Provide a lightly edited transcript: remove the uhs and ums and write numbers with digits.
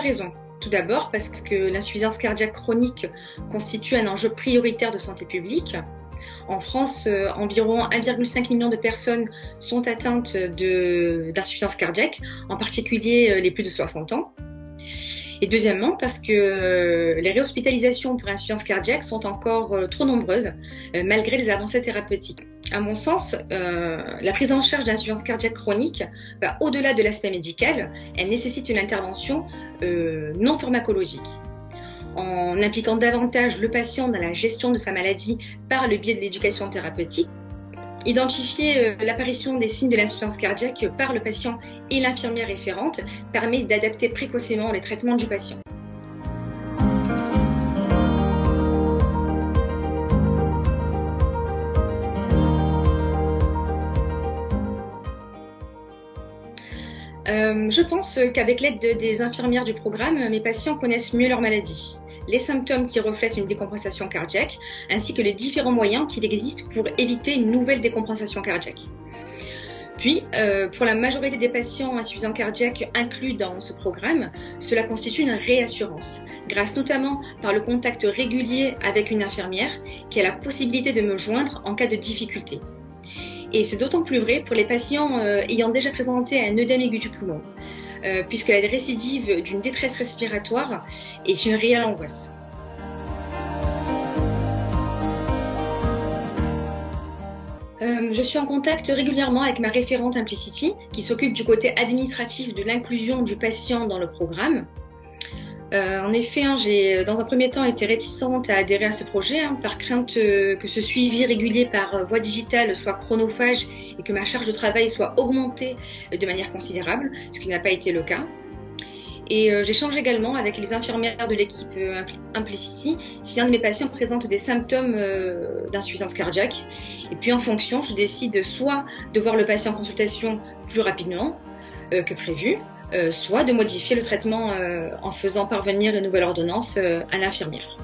raisons. Tout d'abord parce que l'insuffisance cardiaque chronique constitue un enjeu prioritaire de santé publique. En France, environ 1,5 million de personnes sont atteintes d'insuffisance cardiaque, en particulier les plus de 60 ans. Et deuxièmement, parce que les réhospitalisations pour insuffisance cardiaque sont encore trop nombreuses, malgré les avancées thérapeutiques. À mon sens, la prise en charge d'insuffisance cardiaque chronique va au-delà de l'aspect médical, elle nécessite une intervention non pharmacologique. En impliquant davantage le patient dans la gestion de sa maladie par le biais de l'éducation thérapeutique, identifier l'apparition des signes de l'insuffisance cardiaque par le patient et l'infirmière référente permet d'adapter précocement les traitements du patient. Je pense qu'avec l'aide des infirmières du programme, mes patients connaissent mieux leur maladie, les symptômes qui reflètent une décompensation cardiaque, ainsi que les différents moyens qu'il existe pour éviter une nouvelle décompensation cardiaque. Puis, pour la majorité des patients insuffisants cardiaques inclus dans ce programme, cela constitue une réassurance, grâce notamment par le contact régulier avec une infirmière qui a la possibilité de me joindre en cas de difficulté. Et c'est d'autant plus vrai pour les patients ayant déjà présenté un œdème aigu du poumon, puisque la récidive d'une détresse respiratoire est une réelle angoisse. Je suis en contact régulièrement avec ma référente Implicity, qui s'occupe du côté administratif de l'inclusion du patient dans le programme. En effet, j'ai dans un premier temps été réticente à adhérer à ce projet, par crainte que ce suivi régulier par voie digitale soit chronophage et que ma charge de travail soit augmentée de manière considérable, ce qui n'a pas été le cas. Et j'échange également avec les infirmières de l'équipe Implicity si un de mes patients présente des symptômes d'insuffisance cardiaque. Et puis en fonction, je décide soit de voir le patient en consultation plus rapidement que prévu, soit de modifier le traitement en faisant parvenir une nouvelle ordonnance à l'infirmière.